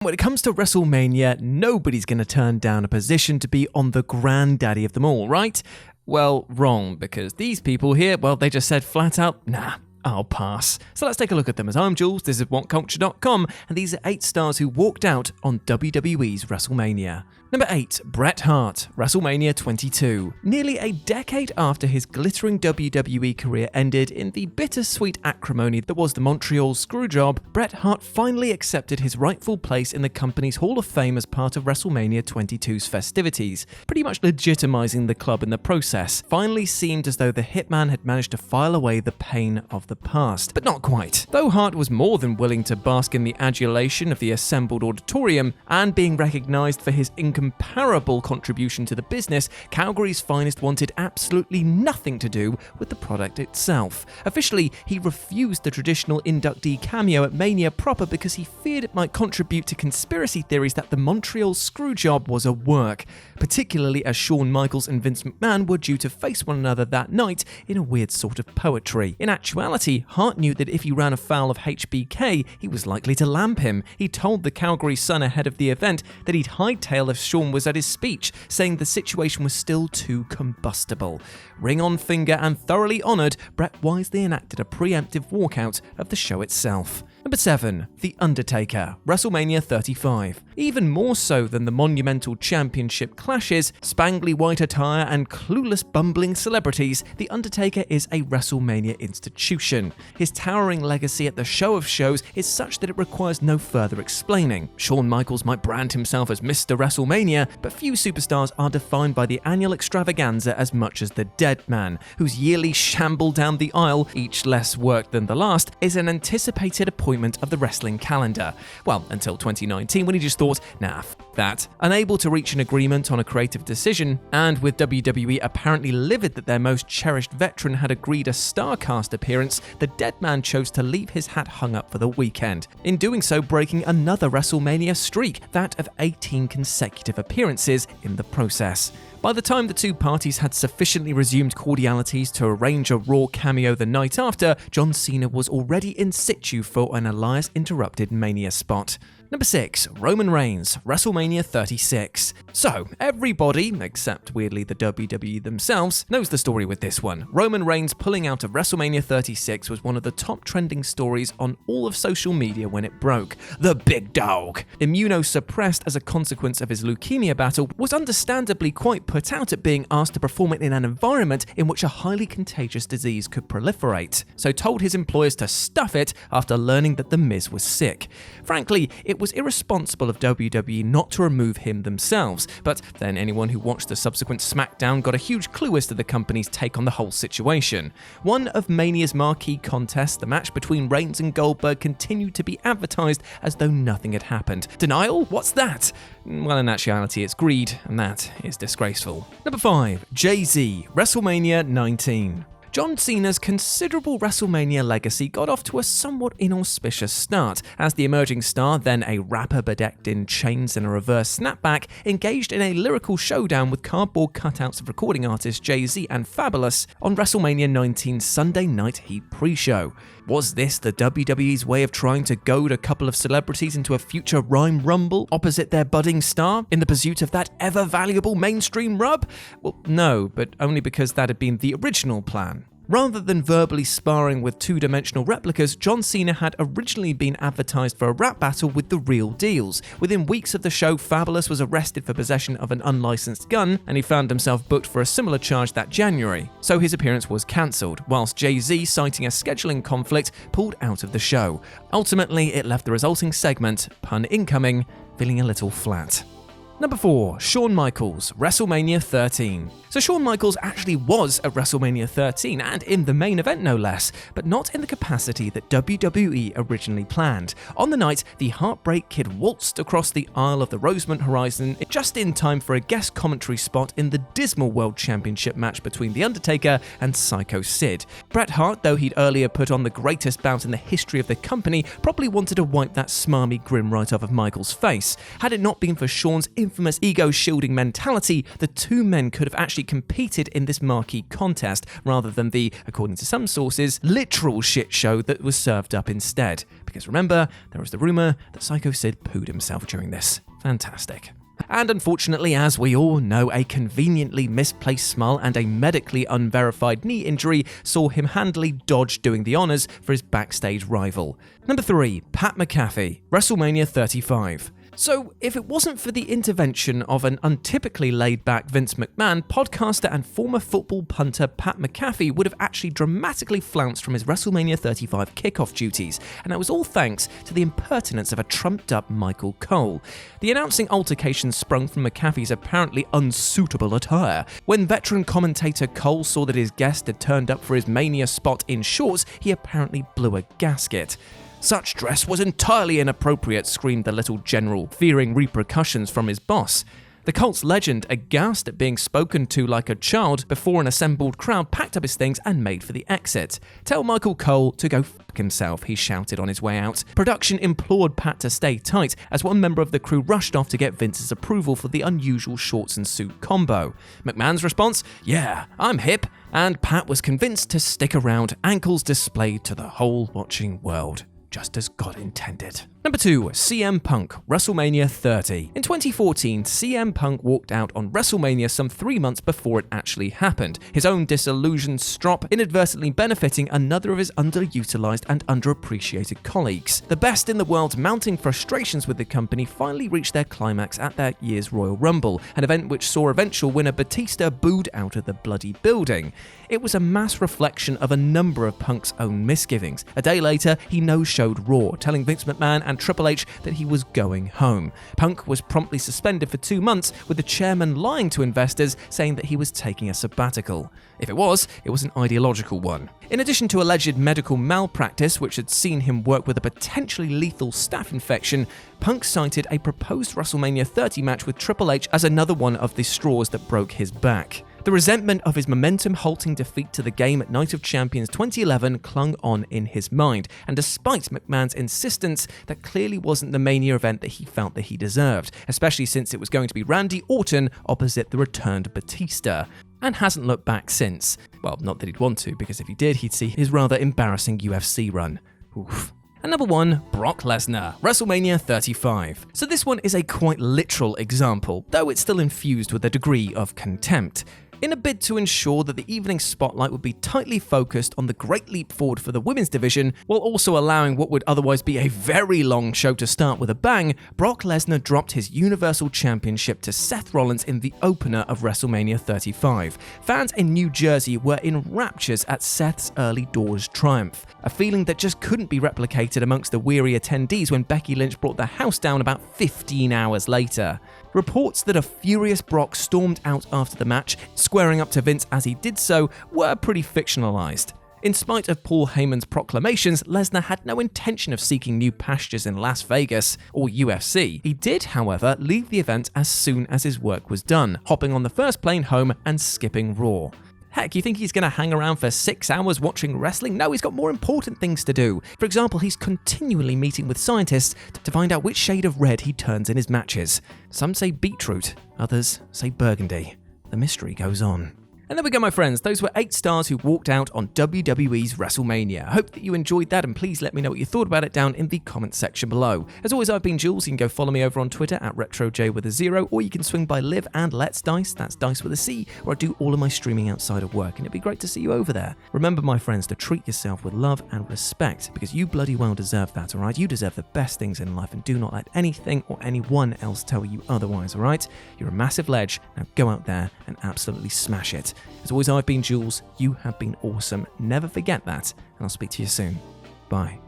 When it comes to WrestleMania, nobody's going to turn down a position to be on the granddaddy of them all, right? Well, wrong, because these people here, well, they just said flat out, nah, I'll pass. So let's take a look at them. As I'm Jules, this is WhatCulture.com, and these are 8 stars who walked out on WWE's WrestleMania. Number 8, Bret Hart, WrestleMania 22. Nearly a decade after his glittering WWE career ended in the bittersweet acrimony that was the Montreal Screwjob, Bret Hart finally accepted his rightful place in the company's Hall of Fame as part of WrestleMania 22's festivities, pretty much legitimizing the club in the process. Finally seemed as though the hitman had managed to file away the pain of the past, but not quite. Though Hart was more than willing to bask in the adulation of the assembled auditorium and being recognized for his incomparable contribution to the business, Calgary's finest wanted absolutely nothing to do with the product itself. Officially, he refused the traditional inductee cameo at Mania proper because he feared it might contribute to conspiracy theories that the Montreal Screwjob was a work, particularly as Shawn Michaels and Vince McMahon were due to face one another that night in a weird sort of poetry. In actuality, Hart knew that if he ran afoul of HBK, he was likely to lamp him. He told the Calgary Sun ahead of the event that he'd hightail if Shawn was at his speech, saying the situation was still too combustible. Ring on finger and thoroughly honoured, Bret wisely enacted a preemptive walkout of the show itself. Number 7, The Undertaker, WrestleMania 35. Even more so than the monumental championship clashes, spangly white attire and clueless bumbling celebrities, The Undertaker is a WrestleMania institution. His towering legacy at the show of shows is such that it requires no further explaining. Shawn Michaels might brand himself as Mr. WrestleMania, but few superstars are defined by the annual extravaganza as much as the Dead Man, whose yearly shamble down the aisle, each less worked than the last, is an anticipated appointment of the wrestling calendar. Well, until 2019 when he just thought, nah, that. Unable to reach an agreement on a creative decision, and with WWE apparently livid that their most cherished veteran had agreed a StarCast appearance, the Dead Man chose to leave his hat hung up for the weekend. In doing so, breaking another WrestleMania streak, that of 18 consecutive appearances in the process. By the time the two parties had sufficiently resumed cordialities to arrange a Raw cameo the night after, John Cena was already in situ for an Elias-interrupted Mania spot. Number 6, Roman Reigns, WrestleMania 36. So, everybody, except weirdly the WWE themselves, knows the story with this one. Roman Reigns pulling out of WrestleMania 36 was one of the top trending stories on all of social media when it broke. The big dog, immunosuppressed as a consequence of his leukemia battle, was understandably quite put out at being asked to perform in an environment in which a highly contagious disease could proliferate, so told his employers to stuff it after learning that The Miz was sick. Frankly, it was irresponsible of WWE not to remove him themselves, but then anyone who watched the subsequent SmackDown got a huge clue as to the company's take on the whole situation. One of Mania's marquee contests, the match between Reigns and Goldberg, continued to be advertised as though nothing had happened. Denial? What's that? Well, in actuality, it's greed, and that is disgraceful. Number 5, Jay-Z, WrestleMania 19. John Cena's considerable WrestleMania legacy got off to a somewhat inauspicious start, as the emerging star, then a rapper bedecked in chains and a reverse snapback, engaged in a lyrical showdown with cardboard cutouts of recording artists Jay-Z and Fabulous on WrestleMania 19's Sunday Night Heat pre-show. Was this the WWE's way of trying to goad a couple of celebrities into a future rhyme rumble opposite their budding star in the pursuit of that ever-valuable mainstream rub? Well, no, but only because that had been the original plan. Rather than verbally sparring with two-dimensional replicas, John Cena had originally been advertised for a rap battle with the Real Deals. Within weeks of the show, Fabulous was arrested for possession of an unlicensed gun, and he found himself booked for a similar charge that January, so his appearance was cancelled, whilst Jay-Z, citing a scheduling conflict, pulled out of the show. Ultimately, it left the resulting segment, pun incoming, feeling a little flat. Number 4, Shawn Michaels, WrestleMania 13. So Shawn Michaels actually was at WrestleMania 13, and in the main event no less, but not in the capacity that WWE originally planned. On the night, the Heartbreak Kid waltzed across the aisle of the Rosemont Horizon just in time for a guest commentary spot in the dismal World Championship match between The Undertaker and Psycho Sid. Bret Hart, though he'd earlier put on the greatest bout in the history of the company, probably wanted to wipe that smarmy grin right off of Michaels' face. Had it not been for Shawn's infamous ego-shielding mentality, the two men could have actually competed in this marquee contest rather than the, according to some sources, literal shit show that was served up instead. Because remember, there was the rumour that Psycho Sid pooed himself during this. Fantastic. And unfortunately, as we all know, a conveniently misplaced smile and a medically unverified knee injury saw him handily dodge doing the honours for his backstage rival. Number 3, Pat McAfee, WrestleMania 35. So, if it wasn't for the intervention of an untypically laid-back Vince McMahon, podcaster and former football punter Pat McAfee would have actually dramatically flounced from his WrestleMania 35 kickoff duties, and that was all thanks to the impertinence of a trumped-up Michael Cole. The announcing altercation sprung from McAfee's apparently unsuitable attire. When veteran commentator Cole saw that his guest had turned up for his Mania spot in shorts, he apparently blew a gasket. "Such dress was entirely inappropriate," screamed the little general, fearing repercussions from his boss. The Colts legend, aghast at being spoken to like a child before an assembled crowd, packed up his things and made for the exit. "Tell Michael Cole to go fuck himself," he shouted on his way out. Production implored Pat to stay tight, as one member of the crew rushed off to get Vince's approval for the unusual shorts and suit combo. McMahon's response? "Yeah, I'm hip," and Pat was convinced to stick around, ankles displayed to the whole watching world. Just as God intended. Number 2, CM Punk, WrestleMania 30. In 2014, CM Punk walked out on WrestleMania some 3 months before it actually happened, his own disillusioned strop inadvertently benefiting another of his underutilized and underappreciated colleagues. The best in the world's mounting frustrations with the company finally reached their climax at that year's Royal Rumble, an event which saw eventual winner Batista booed out of the bloody building. It was a mass reflection of a number of Punk's own misgivings. A day later, he no-showed Raw, telling Vince McMahon and Triple H that he was going home. Punk was promptly suspended for 2 months, with the chairman lying to investors, saying that he was taking a sabbatical. If it was an ideological one. In addition to alleged medical malpractice, which had seen him work with a potentially lethal staph infection, Punk cited a proposed WrestleMania 30 match with Triple H as another one of the straws that broke his back. The resentment of his momentum-halting defeat to the game at Night of Champions 2011 clung on in his mind, and despite McMahon's insistence, that clearly wasn't the Mania event that he felt that he deserved, especially since it was going to be Randy Orton opposite the returned Batista. And hasn't looked back since. Well, not that he'd want to, because if he did, he'd see his rather embarrassing UFC run. Oof. And number 1, Brock Lesnar, WrestleMania 35. So this one is a quite literal example, though it's still infused with a degree of contempt. In a bid to ensure that the evening spotlight would be tightly focused on the great leap forward for the women's division, while also allowing what would otherwise be a very long show to start with a bang, Brock Lesnar dropped his Universal Championship to Seth Rollins in the opener of WrestleMania 35. Fans in New Jersey were in raptures at Seth's early doors triumph, a feeling that just couldn't be replicated amongst the weary attendees when Becky Lynch brought the house down about 15 hours later. Reports that a furious Brock stormed out after the match, squaring up to Vince as he did so, were pretty fictionalized. In spite of Paul Heyman's proclamations, Lesnar had no intention of seeking new pastures in Las Vegas or UFC. He did, however, leave the event as soon as his work was done, hopping on the first plane home and skipping Raw. Heck, you think he's going to hang around for 6 hours watching wrestling? No, he's got more important things to do. For example, he's continually meeting with scientists to find out which shade of red he turns in his matches. Some say beetroot, others say burgundy. The mystery goes on. And there we go, my friends. Those were 8 stars who walked out on WWE's WrestleMania. I hope that you enjoyed that, and please let me know what you thought about it down in the comments section below. As always, I've been Jules. You can go follow me over on Twitter at RetroJ with a 0, or you can swing by Live and Let's Dice, that's Dice with a C, where I do all of my streaming outside of work, and it'd be great to see you over there. Remember, my friends, to treat yourself with love and respect, because you bloody well deserve that, alright? You deserve the best things in life, and do not let anything or anyone else tell you otherwise, alright? You're a massive ledge. Now go out there and absolutely smash it. As always, I've been Jules. You have been awesome. Never forget that, and I'll speak to you soon. Bye.